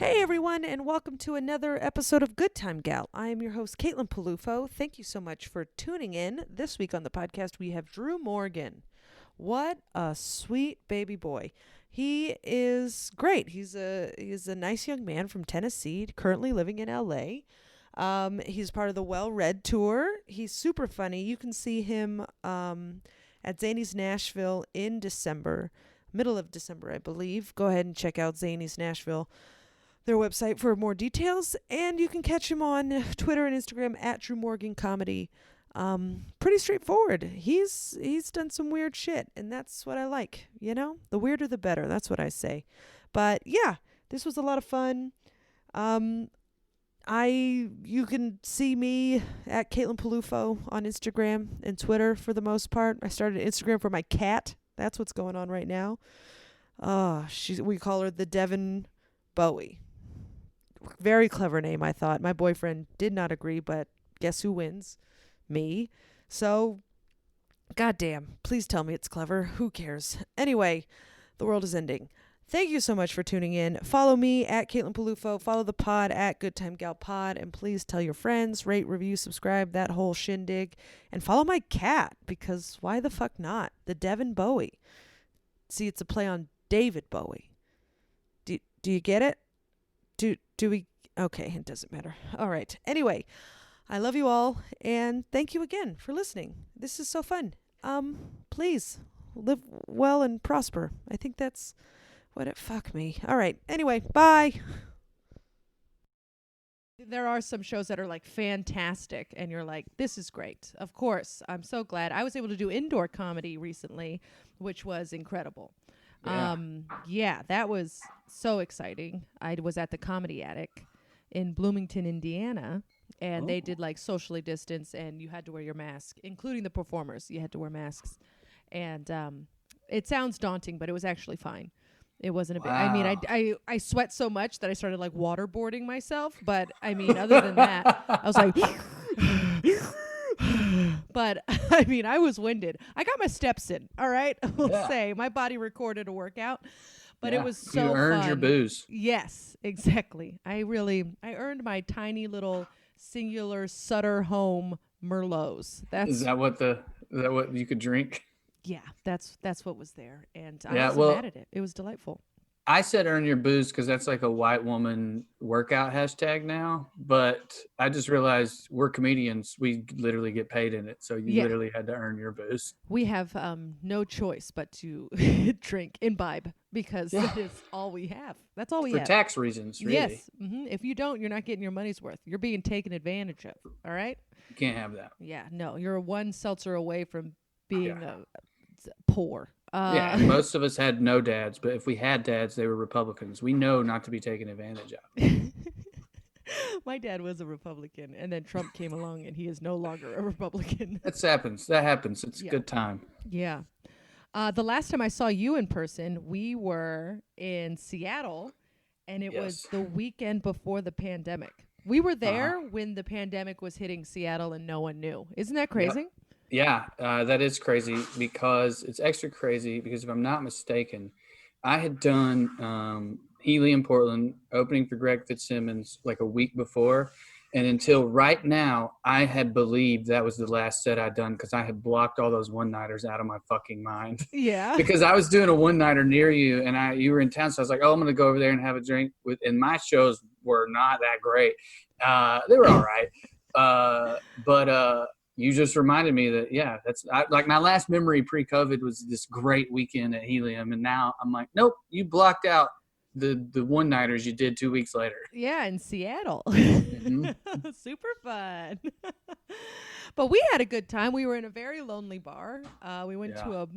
Hey everyone, and welcome to another episode of Good Time Gal. I am your host, Caitlin Peluffo. Thank you so much for tuning in. This week on the podcast, we have Drew Morgan. What a sweet baby boy. He is great. He's a nice young man from Tennessee, currently living in LA. He's part of the WellRed tour. He's super funny. You can see him at Zany's Nashville in December, middle of December, I believe. Go ahead and check out Zany's Nashville, their website, for more details. And you can catch him on Twitter and Instagram at Drew Morgan Comedy. Pretty straightforward. He's done some weird shit, and that's what I like. You know, the weirder the better. That's what I say. But yeah, this was a lot of fun. You can see me at Caitlin Peluffo on Instagram and Twitter for the most part. I started Instagram for my cat. That's what's going on right now. We call her the Devon Bowie. Very clever name, I thought. My boyfriend did not agree, but guess who wins? Me. So, goddamn, please tell me it's clever. Who cares? Anyway, the world is ending. Thank you so much for tuning in. Follow me at Caitlin Peluffo. Follow the pod at Good Time Gal Pod. And please tell your friends, rate, review, subscribe, that whole shindig. And follow my cat, because why the fuck not? The Devon Bowie. See, it's a play on David Bowie. Do you get it? Do we? Okay, it doesn't matter. All right. Anyway, I love you all, and thank you again for listening. This is so fun. Please live well and prosper. I think that's what it. Fuck me. All right. Anyway, bye. There are some shows that are like fantastic, and you're like, this is great. Of course, I'm so glad. I was able to do indoor comedy recently, which was incredible. Yeah, that was so exciting. I was at the Comedy Attic in Bloomington, Indiana, and they did like socially distance, and you had to wear your mask, including the performers. You had to wear masks, and it sounds daunting, but it was actually fine. It wasn't a big. I mean, I sweat so much that I started like waterboarding myself. But I mean, other than that, I was like. But I mean, I was winded. I got my steps in. All right, we'll say my body recorded a workout, but it was so you earned fun. your booze. Yes, exactly. I earned my tiny little singular Sutter home Merlots. Is that what you could drink? Yeah, that's what was there, and I wasn't mad at it. It was delightful. I said earn your booze because that's like a white woman workout hashtag now. But I just realized we're comedians. We literally get paid in it. So you literally had to earn your booze. We have no choice but to imbibe, because that is all we have. That's all we have. For tax reasons, really. Yes. Mm-hmm. If you don't, you're not getting your money's worth. You're being taken advantage of. All right? You can't have that. Yeah, no. You're one seltzer away from being poor. Most of us had no dads, but if we had dads, they were Republicans. We know not to be taken advantage of. My dad was a Republican, and then Trump came along, and he is no longer a Republican. That happens. It's a good time. Yeah. The last time I saw you in person, we were in Seattle, and it was the weekend before the pandemic. We were there when the pandemic was hitting Seattle, and no one knew. Isn't that crazy? Yep. Yeah, that is crazy, because it's extra crazy because if I'm not mistaken, I had done Helium Portland opening for Greg Fitzsimmons like a week before. And until right now, I had believed that was the last set I'd done because I had blocked all those one-nighters out of my fucking mind. Yeah. Because I was doing a one-nighter near you and you were in town. So I was like, I'm going to go over there and have a drink. And my shows were not that great. They were all right. But you just reminded me that, that's like my last memory pre-COVID was this great weekend at Helium. And now I'm like, nope, you blocked out the one-nighters you did 2 weeks later. Yeah, in Seattle. Mm-hmm. Super fun. But we had a good time. We were in a very lonely bar. We went to a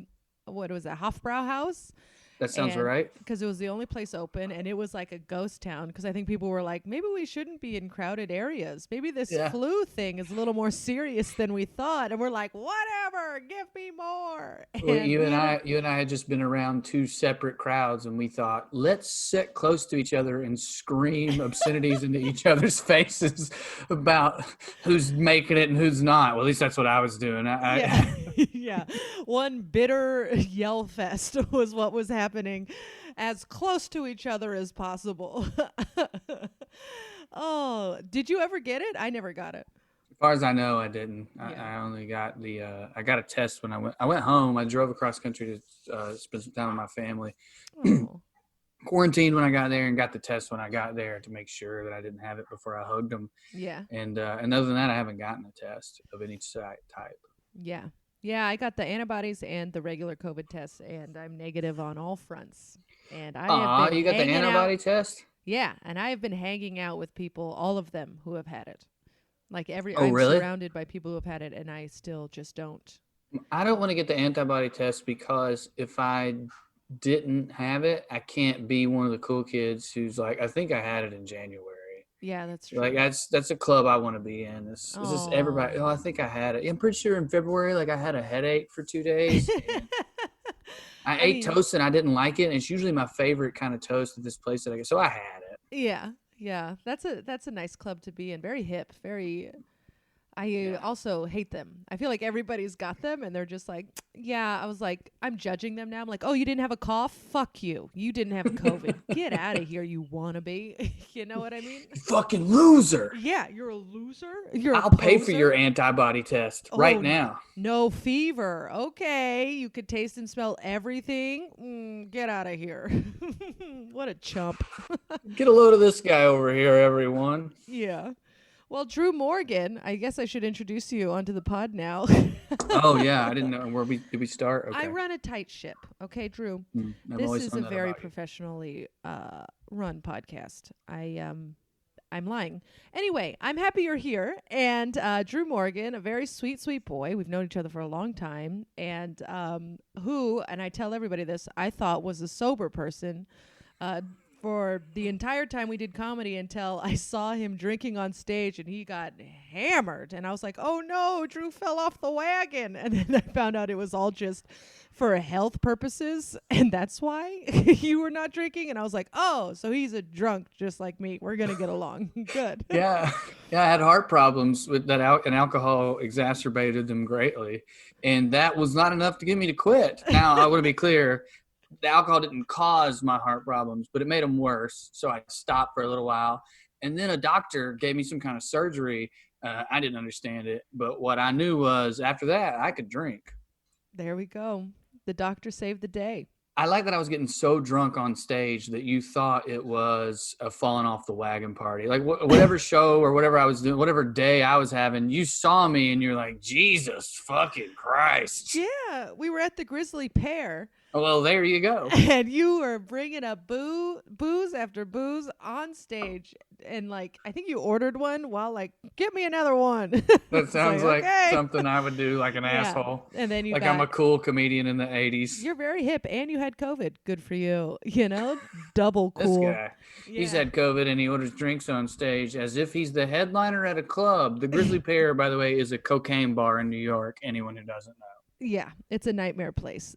Hofbrauhaus. That sounds right. Because it was the only place open, and it was like a ghost town. Because I think people were like, maybe we shouldn't be in crowded areas. Maybe this flu thing is a little more serious than we thought. And we're like, whatever, give me more. Well, you and I had just been around two separate crowds, and we thought, let's sit close to each other and scream obscenities into each other's faces about who's making it and who's not. Well, at least that's what I was doing. Yeah. One bitter yell fest was what was happening. as close to each other as possible. Oh, did you ever get it? I never got it. As far as I know, I didn't. Yeah. I only got I got a test when I went home. I drove across country to spend some time with my family. Oh. Quarantined when I got there and got the test when I got there to make sure that I didn't have it before I hugged them. Yeah. And other than that, I haven't gotten a test of any type. Yeah. Yeah, I got the antibodies and the regular COVID test, and I'm negative on all fronts. And I have been you got the hanging antibody out. test? Yeah, and I have been hanging out with people, all of them who have had it. Like Oh, I'm really? surrounded by people who have had it, and I still just don't. I don't want to get the antibody test because if I didn't have it, I can't be one of the cool kids who's like, I think I had it in January. Yeah, that's true. Like that's a club I want to be in. It's just everybody. Oh, I think I had it. I'm pretty sure in February, like I had a headache for 2 days. I ate toast and I didn't like it. And it's usually my favorite kind of toast at this place that I get. So I had it. Yeah. That's a nice club to be in. Very hip. Very. I also hate them. I feel like everybody's got them, and they're just like, yeah. I was like, I'm judging them now. I'm like, oh, you didn't have a cough? Fuck you. You didn't have COVID. Get out of here, you wannabe. You know what I mean? Fucking loser. Yeah, you're a loser. I'll pay for your antibody test right now. No fever. Okay, you could taste and smell everything. Get out of here. What a chump. Get a load of this guy over here, everyone. Yeah. Well, Drew Morgan, I guess I should introduce you onto the pod now. Oh, yeah. I didn't know. Did we start? Okay. I run a tight ship. Okay, Drew. This is a very professionally run podcast. I'm lying. Anyway, I'm happy you're here. And Drew Morgan, a very sweet, sweet boy. We've known each other for a long time. And who, and I tell everybody this, I thought was a sober person for the entire time we did comedy until I saw him drinking on stage and he got hammered. And I was like, oh no, Drew fell off the wagon. And then I found out it was all just for health purposes. And that's why you were not drinking. And I was like, oh, so he's a drunk just like me. We're going to get along. Good. Yeah. I had heart problems with that and alcohol exacerbated them greatly. And that was not enough to get me to quit. Now, I want to be clear. The alcohol didn't cause my heart problems, but it made them worse. So I stopped for a little while. And then a doctor gave me some kind of surgery. I didn't understand it. But what I knew was after that, I could drink. There we go. The doctor saved the day. I like that I was getting so drunk on stage that you thought it was a falling off the wagon party. Like whatever show or whatever I was doing, whatever day I was having, you saw me and you're like, Jesus fucking Christ. Yeah, we were at the Grizzly Pear. Well, there you go. And you were bringing up booze after booze on stage. And, like, I think you ordered one while, like, get me another one. That sounds like something I would do, like an asshole. And then I'm a cool comedian in the 80s. You're very hip, and you had COVID. Good for you. You know, double cool. This guy. Yeah. He's had COVID, and he orders drinks on stage as if he's the headliner at a club. The Grizzly Pear, by the way, is a cocaine bar in New York, anyone who doesn't know. Yeah, it's a nightmare place.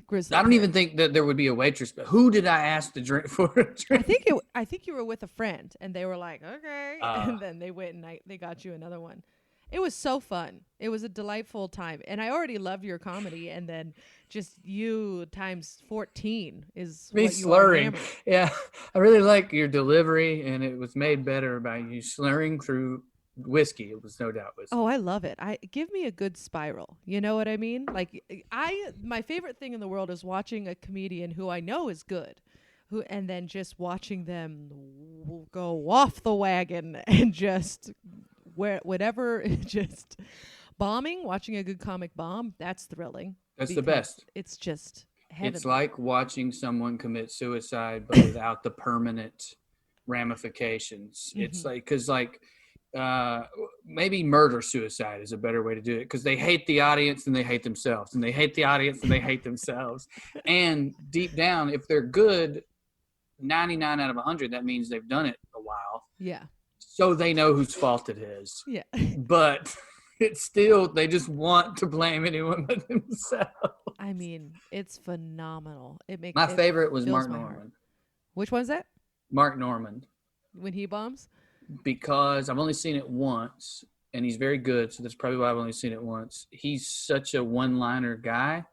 Grizzly. I don't even think that there would be a waitress, but who did I ask to drink for a drink? I think you were with a friend, and they were like, okay, and then they went and they got you another one. It was so fun. It was a delightful time, and I already loved your comedy, and then just you times 14 is me what slurring. Yeah, I really like your delivery, and it was made better by you slurring through whiskey. It was no doubt whiskey. Oh, I love it. Give me a good spiral. You know what I mean? Like my favorite thing in the world is watching a comedian who I know is good, and then just watching them go off the wagon and just just bombing. Watching a good comic bomb, that's thrilling. That's the best. It's just heavenly. It's like watching someone commit suicide, but without the permanent ramifications. Mm-hmm. It's like because maybe murder suicide is a better way to do it because they hate the audience and they hate themselves and they hate the audience and they hate themselves. And deep down, if they're good, 99 out of 100, that means they've done it a while. Yeah. So they know whose fault it is. Yeah. But it's still, they just want to blame anyone but themselves. I mean, it's phenomenal. My favorite was Mark Norman. Which one's that? Mark Norman. When he bombs? Because I've only seen it once, and he's very good, so that's probably why I've only seen it once. He's such a one-liner guy,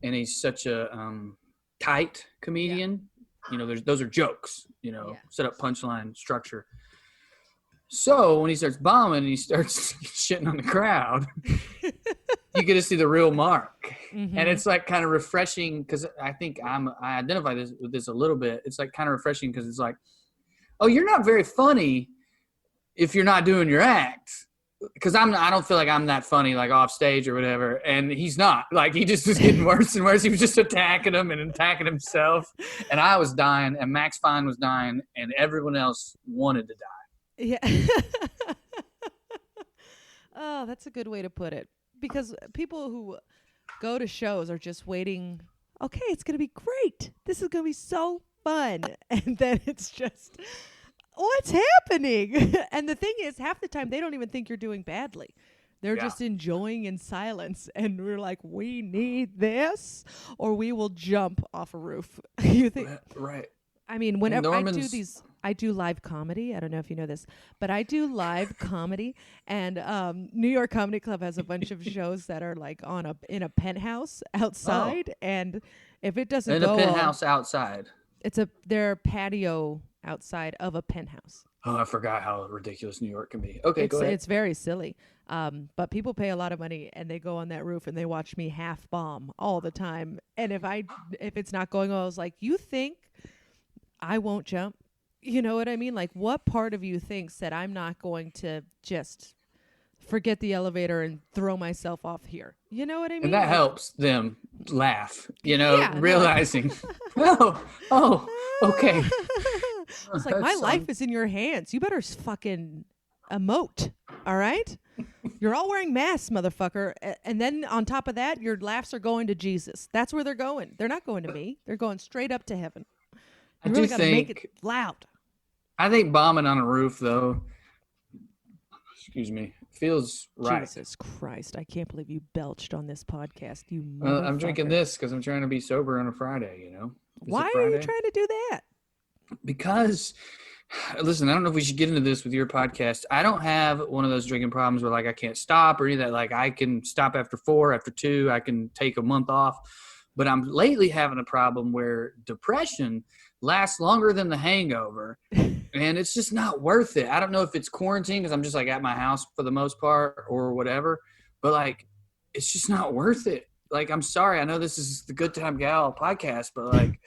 and he's such a tight comedian. You know, those are jokes, you know, set up punchline structure. So when he starts bombing and he starts shitting on the crowd, you get to see the real Mark. And it's like kind of refreshing because I think I identify with this a little bit. It's like kind of refreshing because it's like, oh, you're not very funny if you're not doing your act. Because I don't feel like I'm that funny, like off stage or whatever. And he's not. Like, he just was getting worse and worse. He was just attacking him and attacking himself. And I was dying, and Max Fine was dying, and everyone else wanted to die. Yeah. Oh, that's a good way to put it. Because people who go to shows are just waiting, okay, it's going to be great. This is going to be so fun. And then it's just, what's happening? And the thing is, half the time, they don't even think you're doing badly. They're just enjoying in silence. And we're like, we need this, or we will jump off a roof. You think? Right. I mean, whenever I do live comedy. I don't know if you know this, but I do live comedy, and New York Comedy Club has a bunch of shows that are like in a penthouse outside, and if it doesn't go in a penthouse outside, it's their patio outside of a penthouse. Oh, I forgot how ridiculous New York can be. Okay, go ahead. It's very silly, but people pay a lot of money, and they go on that roof and they watch me half bomb all the time. And if it's not going well, I was like, you think I won't jump? You know what I mean? Like, what part of you thinks that I'm not going to just forget the elevator and throw myself off here? You know what I mean? And that helps them laugh, you know, realizing, okay. It's like, my life is in your hands. You better fucking emote, all right? You're all wearing masks, motherfucker. And then on top of that, your laughs are going to Jesus. That's where they're going. They're not going to me. They're going straight up to heaven. You really got to make it loud. I think bombing on a roof, though, feels right. Jesus Christ. I can't believe you belched on this podcast, you I'm drinking this because I'm trying to be sober on a Friday, you know? Why are you trying to do that? Because, listen, I don't know if we should get into this with your podcast. I don't have one of those drinking problems where, like, I can't stop or any of that. Like, I can stop after 4, after 2. I can take a month off. But I'm lately having a problem where depression lasts longer than the hangover, and it's just not worth it. I don't know if it's quarantine because I'm just like at my house for the most part or whatever, but like it's just not worth it. Like, I'm sorry, I know this is the Good Time Gal podcast, but like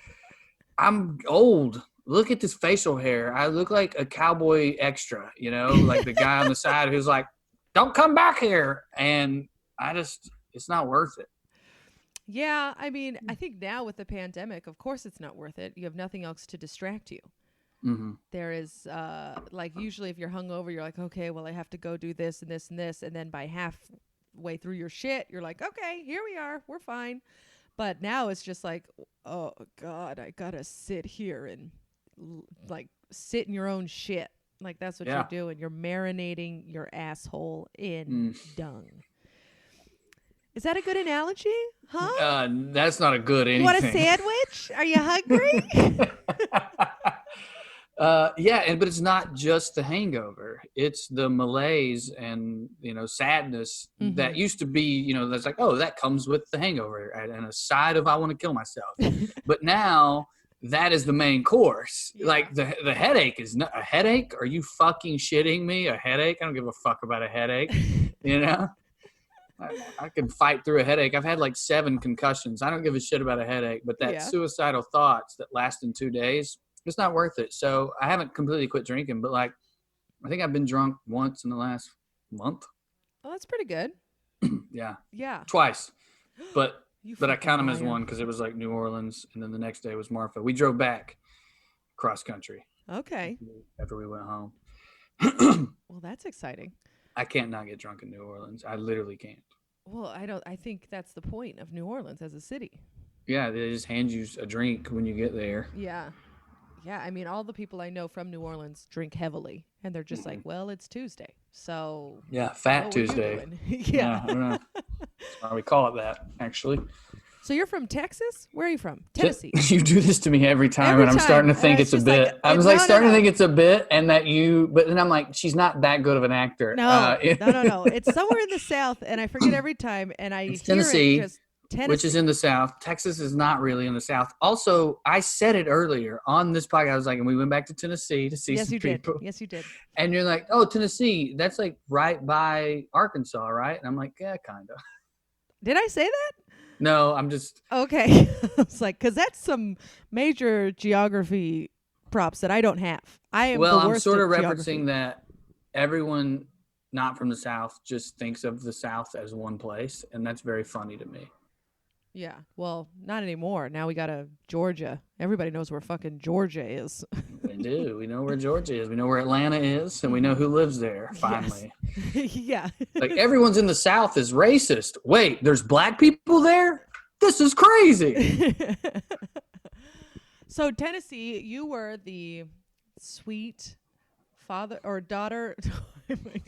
I'm old. Look at this facial hair. I look like a cowboy extra, you know, like the guy on the side who's like, "Don't come back here," and it's not worth it. Yeah, I mean, I think now with the pandemic, of course it's not worth it. You have nothing else to distract you. Mm-hmm. There is, like, usually if you're hungover, you're like, okay, well, I have to go do this and this and this. And then by halfway through your shit, you're like, okay, here we are. We're fine. But now it's just like, oh, God, I got to sit here and, like, sit in your own shit. Like, that's what you're doing. You're marinating your asshole in dung. Is that a good analogy? Huh? That's not a good anything. You want a sandwich? Are you hungry? But it's not just the hangover. It's the malaise and, you know, sadness that used to be, you know, that's like, oh, that comes with the hangover and a side of I want to kill myself. But now that is the main course. Yeah. Like the headache is not a headache. Are you fucking shitting me? A headache? I don't give a fuck about a headache, you know? I can fight through a headache. I've had like 7 concussions. I don't give a shit about a headache, but that suicidal thoughts that last in 2 days, it's not worth it. So I haven't completely quit drinking, but like, I think I've been drunk once in the last month. Oh, that's pretty good. Yeah. Yeah. Twice. But I count them as one because it was like New Orleans, and then the next day was Marfa. We drove back cross country. Okay. After we went home. Well, that's exciting. I can't not get drunk in New Orleans. I literally can't. Well, I think that's the point of New Orleans as a city. Yeah, they just hand you a drink when you get there. Yeah. Yeah, I mean, all the people I know from New Orleans drink heavily, and they're just like, well, it's Tuesday, so... Yeah, Fat Tuesday. Yeah. I don't know. That's why we call it that, actually. So you're from Texas? Where are you from? Tennessee. You do this to me every time, and I'm starting to think it's a bit. Like, I was starting to think it's a bit, and that but then I'm like, she's not that good of an actor. No, no. It's somewhere in the South, and I forget every time, and I hear Tennessee. it just Tennessee. which is in the South. Texas is not really in the South. Also, I said it earlier on this podcast. I was like, and we went back to Tennessee to see some people. Yes, you did. And you're like, oh, Tennessee, that's like right by Arkansas, right? And I'm like, yeah, kind of. Did I say that? No, I'm just. Okay. It's like, because that's some major geography props that I don't have. I am Well, the I'm worst sort of at referencing geography. that everyone not from the South just thinks of the South as one place. And that's very funny to me. Yeah. Well, not anymore. Now we got a Georgia. Everybody knows where fucking Georgia is. We do. We know where Georgia is. We know where Atlanta is. And we know who lives there, finally. Yes. Yeah. Like, everyone's in the South is racist. Wait, there's black people there? This is crazy. So, Tennessee, you were the sweet father or daughter.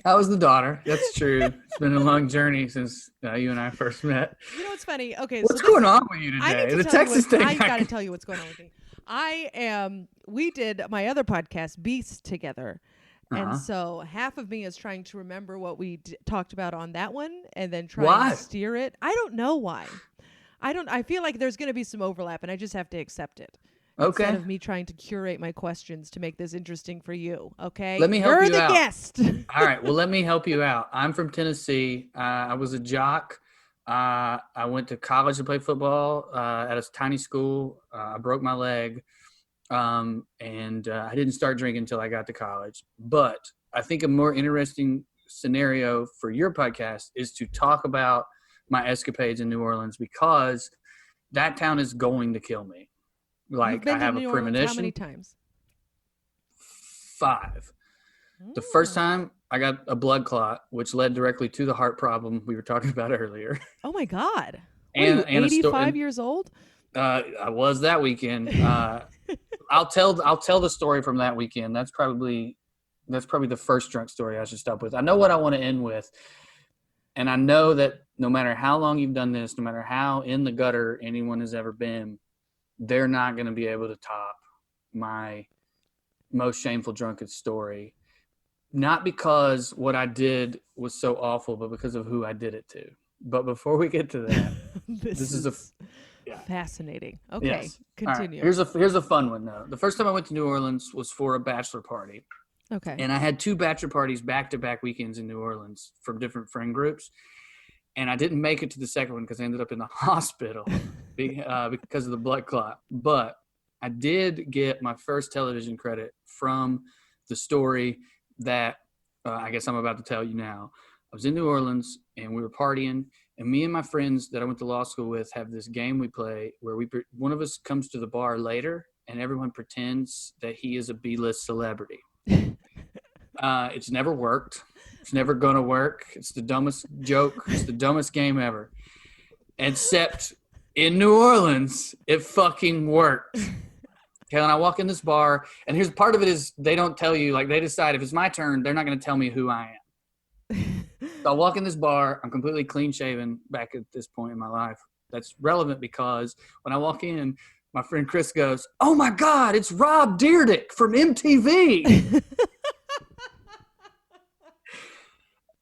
I was the daughter. That's true. It's been a long journey since you and I first met. You know what's funny? Okay, What's going on with you today? The Texas thing. I got to tell you what's going on with me. We did my other podcast, Beast, together. And so half of me is trying to remember what we talked about on that one and then try and steer it. I don't know why. I feel like there's going to be some overlap and I just have to accept it. Okay. Instead of me trying to curate my questions to make this interesting for you. Okay. Let me help you out. You're the guest. All right. Well, let me help you out. I'm from Tennessee. I was a jock. I went to college to play football at a tiny school. I broke my leg. And I didn't start drinking until I got to college. But I think a more interesting scenario for your podcast is to talk about my escapades in New Orleans because that town is going to kill me. Like, I have a premonition. How many times? 5. The first time I got a blood clot, which led directly to the heart problem we were talking about earlier. Oh my God. And 85 years old? I was that weekend. I'll tell the story from that weekend. That's probably the first drunk story I should stop with. I know what I want to end with. And I know that no matter how long you've done this, no matter how in the gutter anyone has ever been, they're not going to be able to top my most shameful drunken story. Not because what I did was so awful, but because of who I did it to. But before we get to that, this is fascinating. Okay, yes. continue. Right. Here's a fun one, though. The first time I went to New Orleans was for a bachelor party. Okay. And I had 2 bachelor parties back-to-back weekends in New Orleans from different friend groups. And I didn't make it to the second one because I ended up in the hospital because of the blood clot. But I did get my first television credit from the story that I guess I'm about to tell you now. I was in New Orleans and we were partying. And me and my friends that I went to law school with have this game we play where one of us comes to the bar later and everyone pretends that he is a B-list celebrity. It's never worked. It's never going to work. It's the dumbest joke. It's the dumbest game ever. Except in New Orleans, it fucking worked. Okay, and I walk in this bar, and here's part of it is they don't tell you, like they decide if it's my turn, they're not going to tell me who I am. So I walk in this bar. I'm completely clean shaven back at this point in my life. That's relevant because when I walk in, my friend Chris goes, "Oh my God, it's Rob Dyrdek from MTV."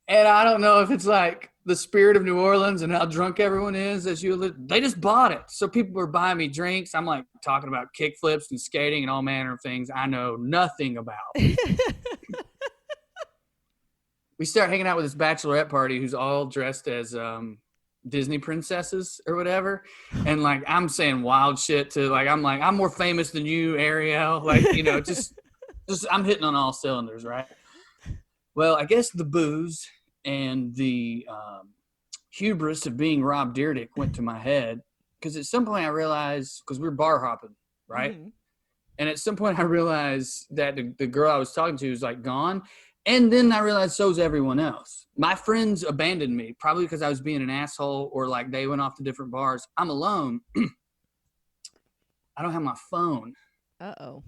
And I don't know if it's like the spirit of New Orleans and how drunk everyone is they just bought it. So people were buying me drinks. I'm like talking about kick flips and skating and all manner of things I know nothing about. We start hanging out with this bachelorette party who's all dressed as Disney princesses or whatever. And like, I'm saying wild shit to like, I'm more famous than you, Ariel. Like, you know, just I'm hitting on all cylinders, right? Well, I guess the booze and the hubris of being Rob Dyrdek went to my head because at some point I realized, because we were bar hopping, right? Mm-hmm. And at some point I realized that the girl I was talking to was like gone. And then I realized so's everyone else. My friends abandoned me, probably because I was being an asshole or like they went off to different bars. I'm alone. I don't have my phone. Uh-oh.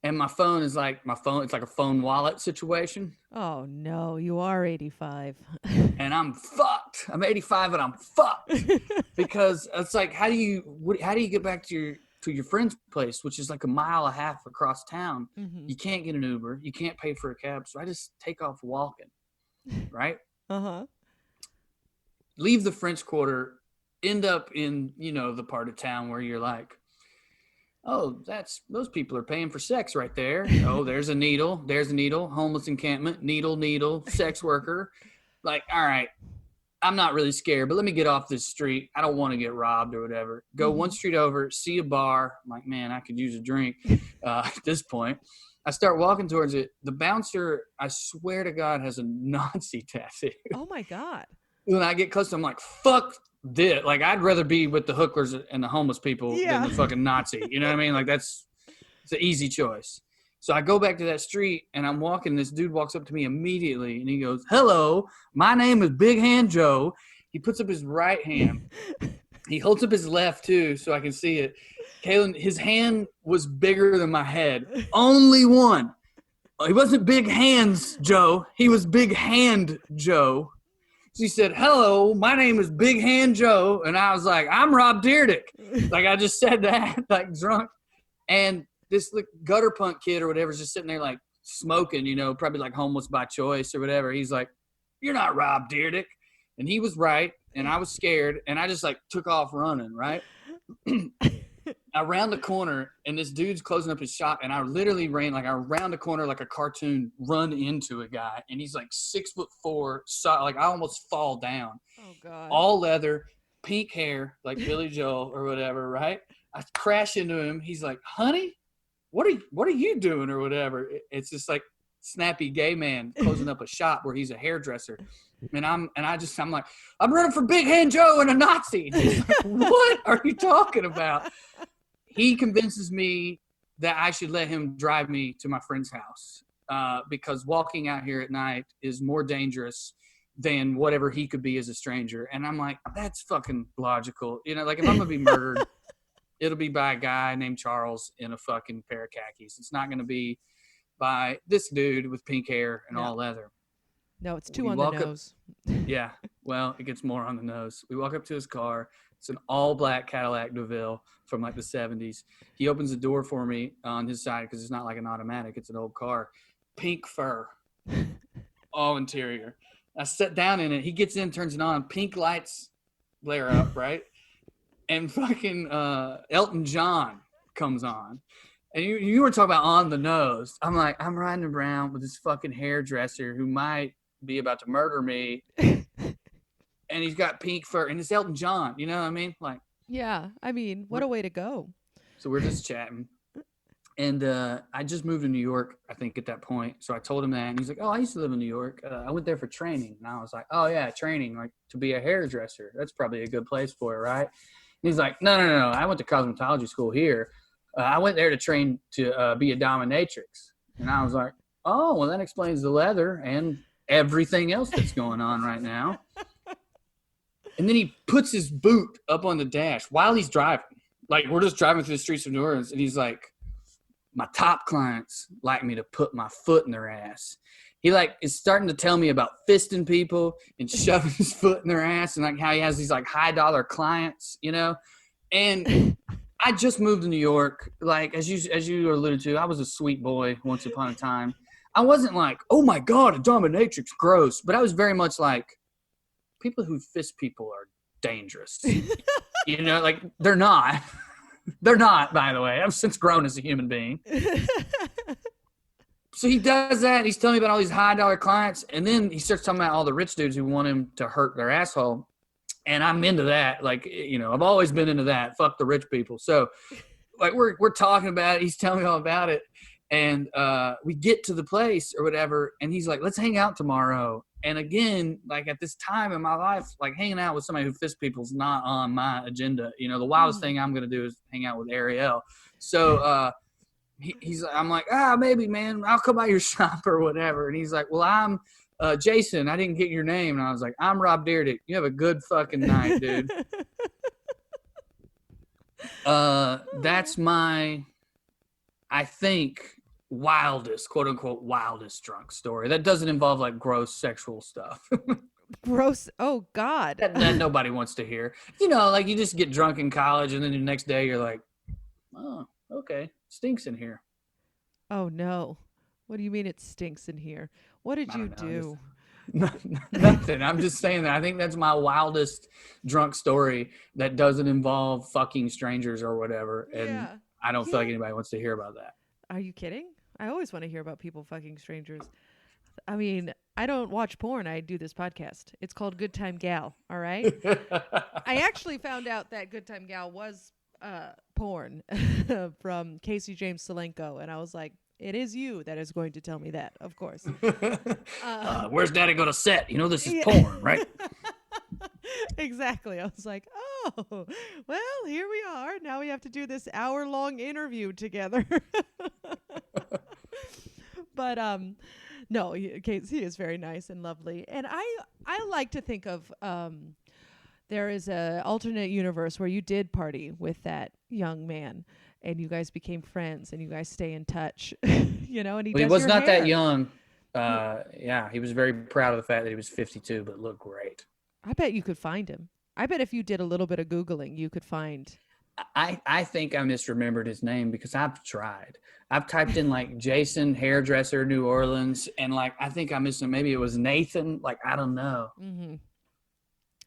And my phone is like it's like a phone wallet situation. Oh no, you are 85. And I'm fucked. I'm 85 and I'm fucked. Because it's like, how do you get back to your friend's place, which is like 1.5 miles across town? Mm-hmm. You can't get an Uber, you can't pay for a cab, so I just take off walking. Right? Uh-huh. Leave the French Quarter end up in, the part of town where you're like, oh, those people are paying for sex right there. Oh, there's a needle. There's a needle. Homeless encampment. Needle. Sex worker. Like, all right, I'm not really scared, but let me get off this street. I don't want to get robbed or whatever. Go one street over, see a bar. I'm like, man, I could use a drink at this point. I start walking towards it. The bouncer, I swear to God, has a Nazi tattoo. Oh, my God. When I get close, I'm like, fuck this. Like, I'd rather be with the hookers and the homeless people than the fucking Nazi. You know what I mean? Like, it's an easy choice. So I go back to that street, and I'm walking. This dude walks up to me immediately, and he goes, hello, my name is Big Hand Joe. He puts up his right hand. He holds up his left, too, so I can see it. Kaylin, his hand was bigger than my head. Only one. He wasn't Big Hands Joe. He was Big Hand Joe. So he said, hello, my name is Big Hand Joe. And I was like, I'm Rob Dyrdek. Like, I just said that, like, drunk. And this gutter punk kid or whatever is just sitting there like smoking, probably like homeless by choice or whatever. He's like, you're not Rob Dyrdek. And he was right. And I was scared. And I just like took off running, right? I round the corner and this dude's closing up his shop. And I literally ran like around the corner like a cartoon, run into a guy. And he's like 6'4", so like I almost fall down. Oh, God. All leather, pink hair, like Billy Joel or whatever, right? I crash into him. He's like, honey? What are you doing or whatever? It's just like snappy gay man closing up a shop where he's a hairdresser. And I'm like, I'm running for Big Hand Joe and a Nazi. And he's like, what are you talking about? He convinces me that I should let him drive me to my friend's house because walking out here at night is more dangerous than whatever he could be as a stranger. And I'm like, that's fucking logical. Like if I'm going to be murdered, it'll be by a guy named Charles in a fucking pair of khakis. It's not going to be by this dude with pink hair and all leather. No, it's too on the nose. Yeah, well, it gets more on the nose. We walk up to his car. It's an all-black Cadillac DeVille from like the 70s. He opens the door for me on his side because it's not like an automatic. It's an old car. Pink fur. All interior. I sit down in it. He gets in, turns it on. Pink lights flare up, right? And fucking Elton John comes on. And you were talking about on the nose. I'm like, I'm riding around with this fucking hairdresser who might be about to murder me. And he's got pink fur. And it's Elton John. You know what I mean? Like, yeah. I mean, what a way to go. So we're just chatting. And I just moved to New York, I think, at that point. So I told him that. And he's like, oh, I used to live in New York. I went there for training. And I was like, oh, yeah, training, like to be a hairdresser. That's probably a good place for it, right? He's like, no. I went to cosmetology school here. I went there to train to be a dominatrix. And I was like, oh, well, that explains the leather and everything else that's going on right now. And then he puts his boot up on the dash while he's driving. Like, we're just driving through the streets of New Orleans. And he's like, my top clients like me to put my foot in their ass. He like is starting to tell me about fisting people and shoving his foot in their ass and like how he has these like high dollar clients, And I just moved to New York. Like as you alluded to, I was a sweet boy once upon a time. I wasn't like, oh my God, a dominatrix, gross. But I was very much like, people who fist people are dangerous. Like they're not. They're not, by the way. I've since grown as a human being. So he does that. He's telling me about all these high dollar clients. And then he starts talking about all the rich dudes who want him to hurt their asshole. And I'm into that. Like, I've always been into that. Fuck the rich people. So like we're talking about it. He's telling me all about it. And we get to the place or whatever. And he's like, let's hang out tomorrow. And again, like at this time in my life, like hanging out with somebody who fists people is not on my agenda. The wildest thing I'm going to do is hang out with Ariel. So I'm like, maybe, man, I'll come by your shop or whatever. And he's like, well, I'm Jason. I didn't get your name. And I was like, I'm Rob Dyrdek. You have a good fucking night, dude. That's my, I think, wildest, quote unquote, wildest drunk story. That doesn't involve like gross sexual stuff. Gross. Oh God. that nobody wants to hear. Like you just get drunk in college and then the next day you're like, oh, okay. Stinks in here. Oh no. What do you mean it stinks in here? What did you do? Nothing. I'm just saying that I think that's my wildest drunk story that doesn't involve fucking strangers or whatever. And Yeah. I don't feel like anybody wants to hear about that. Are you kidding? I always want to hear about people fucking strangers. I mean, I don't watch porn. I do this podcast. It's called Good Time Gal. All right. I actually found out that Good Time Gal was porn from Casey James Salenko, and I was like, it is you that is going to tell me that, of course. Where's Daddy gonna set? You know this is porn, right? Exactly. I was like, oh, well, here we are. Now we have to do this hour-long interview together. But no, Casey is very nice and lovely, and I like to think of there is a alternate universe where you did party with that young man, and you guys became friends, and you guys stay in touch. You know, and he was your not hair. that young. Yeah, he was very proud of the fact that he was 52, but looked great. I bet you could find him. I bet if you did a little bit of Googling, you could find. I think I misremembered his name because I've tried. I've typed in like Jason hairdresser New Orleans, and like I think I missed him. Maybe it was Nathan. Like I don't know. Mm-hmm.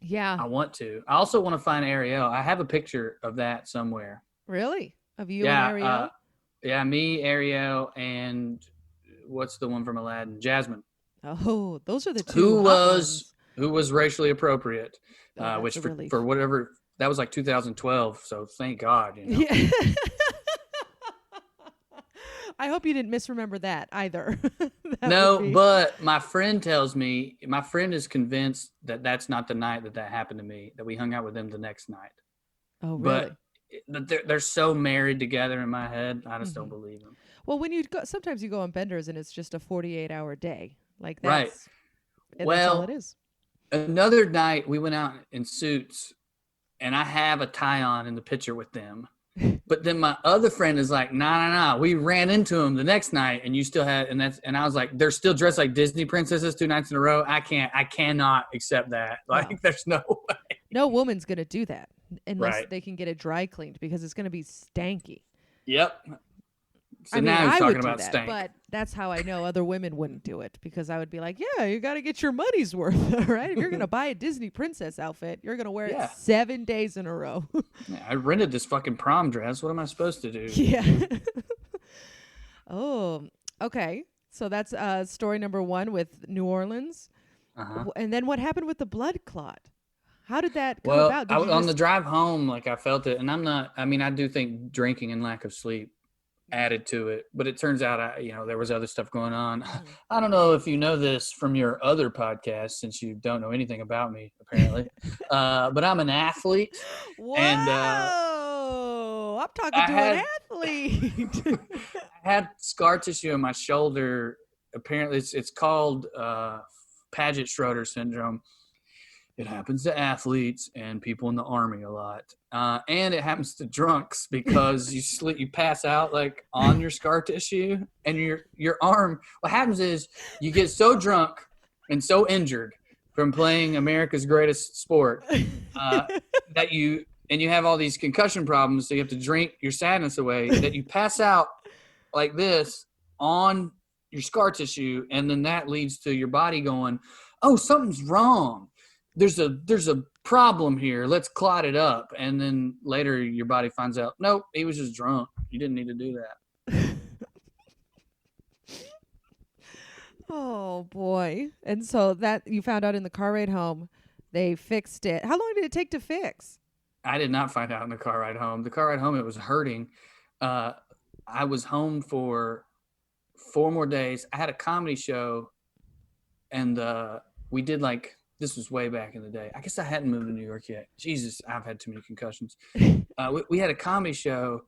Yeah. I want to. I also want to find Ariel. I have a picture of that somewhere. Really? Of you and Ariel? Yeah, me, Ariel, and what's the one from Aladdin? Jasmine. Oh, those are the two. Who was racially appropriate, which for whatever, that was like 2012. So thank God. You know? Yeah. I hope you didn't misremember that either. But my friend tells me, my friend is convinced that that's not the night that happened to me, that we hung out with them the next night. Oh, really? But they're so married together in my head. I just don't believe them. Well, when you go, sometimes you go on benders and it's just a 48-hour day. Like that's, right. That's all it is. Another night we went out in suits, and I have a tie on in the picture with them. But then my other friend is like, nah. We ran into him the next night, and you still had, and I was like, they're still dressed like Disney princesses 2 nights in a row. I cannot accept that. Like, there's no way. No woman's gonna do that unless they can get it dry cleaned, because it's gonna be stanky. Yep. So I mean, now he's talking about that, stank. but that's how I know other women wouldn't do it, because I would be like, yeah, you got to get your money's worth, all right? If you're going to buy a Disney princess outfit, you're going to wear it 7 days in a row. Yeah, I rented this fucking prom dress. What am I supposed to do? Yeah. Oh, okay. So that's story number 1 with New Orleans. Uh-huh. And then what happened with the blood clot? How did that come about? On the drive home, like I felt it, and I do think drinking and lack of sleep added to it, but it turns out there was other stuff going on. I don't know if you know this from your other podcast, since you don't know anything about me apparently, but I'm an athlete. Whoa, and I'm talking to an athlete. I had scar tissue in my shoulder. Apparently it's called Paget Schroeder syndrome. It happens to athletes and people in the Army a lot. And it happens to drunks, because you pass out like on your scar tissue, and your arm. What happens is you get so drunk and so injured from playing America's greatest sport that you have all these concussion problems, so you have to drink your sadness away, that you pass out like this on your scar tissue, and then that leads to your body going, oh, something's wrong. There's a problem here. Let's clot it up. And then later your body finds out, nope, he was just drunk. You didn't need to do that. Oh, boy. And so that you found out in the car ride home, they fixed it. How long did it take to fix? I did not find out in the car ride home. The car ride home, it was hurting. I was home for 4 more days. I had a comedy show, and we did this was way back in the day. I guess I hadn't moved to New York yet. Jesus, I've had too many concussions. We had a comedy show,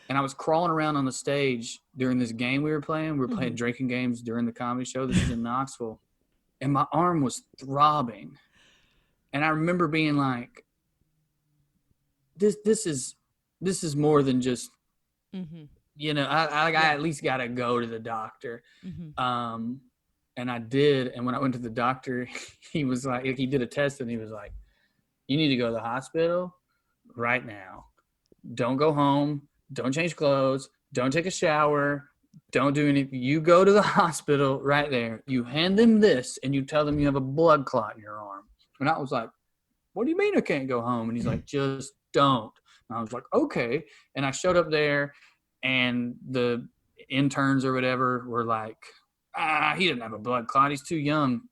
and I was crawling around on the stage during this game we were playing. We were playing drinking games during the comedy show. This is in Knoxville. And my arm was throbbing. And I remember being like, this is more than just, I at least got to go to the doctor. And I did. And when I went to the doctor, he was like, he did a test, and he was like, you need to go to the hospital right now. Don't go home. Don't change clothes. Don't take a shower. Don't do anything. You go to the hospital right there. You hand them this, and you tell them you have a blood clot in your arm. And I was like, what do you mean I can't go home? And he's like, just don't. And I was like, okay. And I showed up there, and the interns or whatever were like, he didn't have a blood clot. He's too young.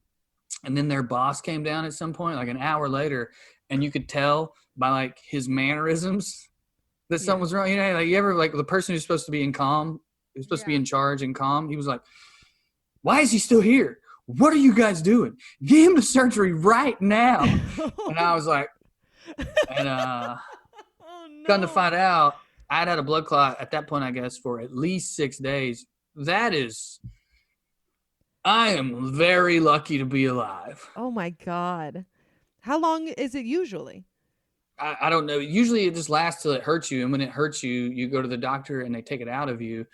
And then their boss came down at some point, like an hour later, and you could tell by like his mannerisms that something was wrong. You know, like you ever like the person who's supposed to be in calm, who's supposed to be in charge and calm. He was like, why is he still here? What are you guys doing? Get him to surgery right now. And I was like, and come to find out, I'd had a blood clot at that point, I guess, for at least 6 days. I am very lucky to be alive. Oh my God. How long is it usually? I don't know. Usually it just lasts till it hurts you. And when it hurts you, you go to the doctor and they take it out of you.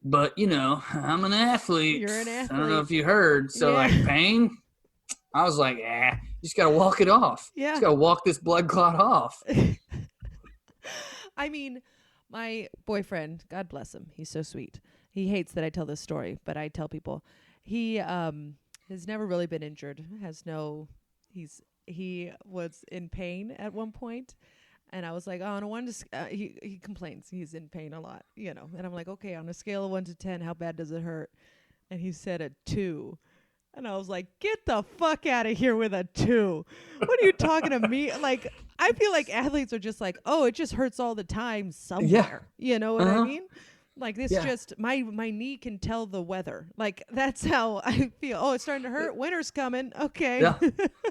But, you know, I'm an athlete. You're an athlete. I don't know if you heard. So, like, pain, I was like, you just got to walk it off. Yeah. You just got to walk this blood clot off. I mean, my boyfriend, God bless him, he's so sweet. He hates that I tell this story, but I tell people. He has never really been injured. He was in pain at one point, and I was like, on a 1 to he complains he's in pain a lot, you know. And I'm like, okay, on a scale of 1 to 10, how bad does it hurt? And he said a 2. And I was like, get the fuck out of here with a 2. What are you talking to me? Like, I feel like athletes are just like, oh, it just hurts all the time somewhere. Yeah. You know what I mean? Like this just, my knee can tell the weather. Like, that's how I feel. Oh, it's starting to hurt. Winter's coming. Okay. Yeah.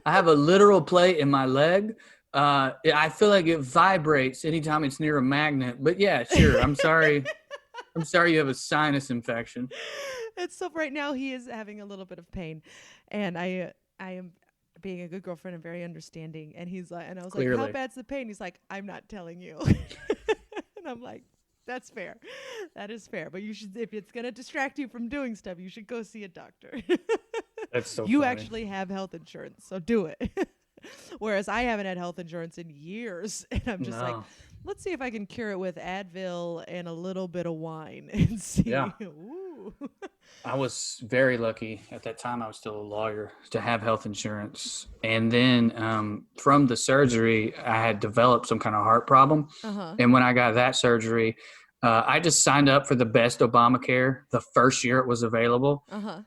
I have a literal plate in my leg. I feel like it vibrates anytime it's near a magnet. But yeah, sure. I'm sorry. I'm sorry you have a sinus infection. And so right now he is having a little bit of pain, and I am being a good girlfriend and very understanding. And he's like, and I was like, how bad's the pain? He's like, I'm not telling you. And I'm like, that's fair. That is fair. But you should, if it's going to distract you from doing stuff, you should go see a doctor. That's so You funny. actually have health insurance, so do it. Whereas I haven't had health insurance in years, and I'm just like, let's see if I can cure it with Advil and a little bit of wine and see. Yeah. Ooh. I was very lucky at that time. I was still a lawyer to have health insurance. And then from the surgery, I had developed some kind of heart problem. And when I got that surgery, I just signed up for the best Obamacare the first year it was available.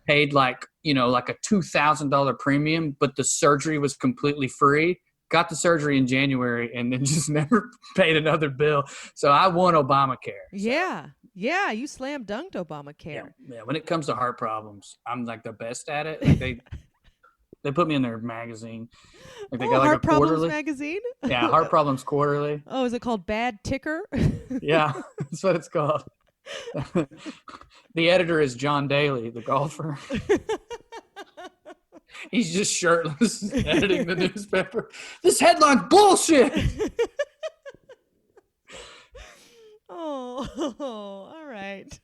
Paid like a $2,000 premium, but the surgery was completely free. Got the surgery in January and then just never paid another bill. So I won Obamacare. So. Yeah, you slam dunked Obamacare. Yeah, when it comes to heart problems, I'm like the best at it. Like they put me in their magazine. Like they got like Heart a quarterly Problems magazine? Yeah, Heart Problems Quarterly. Oh, is it called Bad Ticker? Yeah, that's what it's called. The editor is John Daly, the golfer. He's just shirtless editing the newspaper. This headline's bullshit. Oh, all right.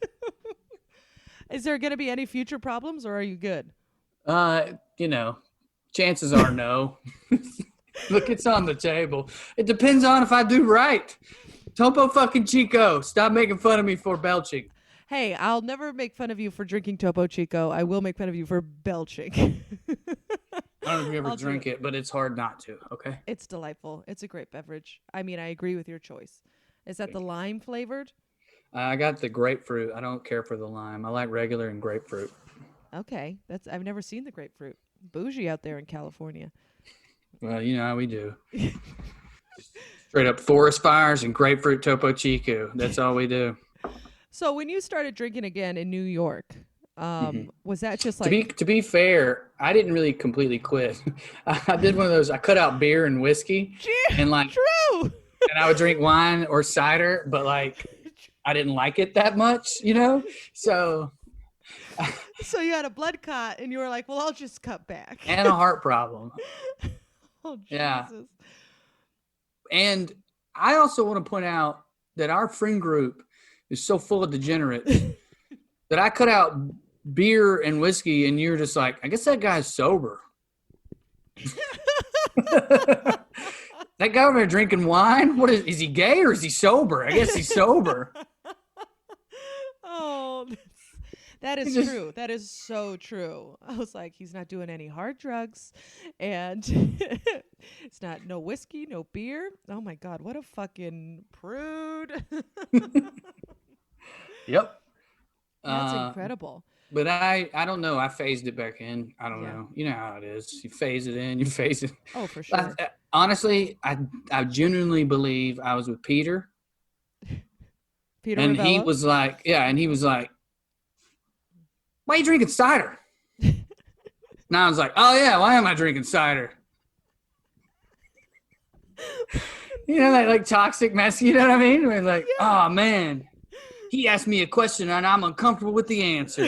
Is there going to be any future problems, or are you good? Chances are no. Look, it's on the table. It depends on if I do right. Topo fucking Chico, stop making fun of me for belching. Hey, I'll never make fun of you for drinking Topo Chico. I will make fun of you for belching. I don't know if you ever drink it, but it's hard not to, okay? It's delightful. It's a great beverage. I mean, I agree with your choice. Is that the lime flavored? I got the grapefruit. I don't care for the lime. I like regular and grapefruit. Okay. I've never seen the grapefruit. Bougie out there in California. Well, you know how we do. Straight up forest fires and grapefruit Topo Chico. That's all we do. So when you started drinking again in New York, was that just like... To be fair, I didn't really completely quit. I did one of those, I cut out beer and whiskey. And like, true. And I would drink wine or cider, but like I didn't like it that much, you know? So you had a blood clot and you were like, well, I'll just cut back. And a heart problem. Oh, Jesus. Yeah. And I also want to point out that our friend group is so full of degenerates that I cut out beer and whiskey and you're just like, I guess that guy's sober. That guy over there drinking wine? What is he gay or is he sober? I guess he's sober. Oh, That is true. That is so true. I was like, he's not doing any hard drugs, and it's not no whiskey, no beer. Oh my God, what a fucking prude. Yep. That's incredible. But I don't know. I phased it back in. I don't Yeah. know. You know how it is. You phase it in. You phase it. Oh, for sure. Honestly, I genuinely believe I was with Peter. Peter And Ravello? he was like, why are you drinking cider? Now I was like, oh yeah, why am I drinking cider? You know, that like toxic mess, you know what I mean? We're like, oh man, he asked me a question and I'm uncomfortable with the answer.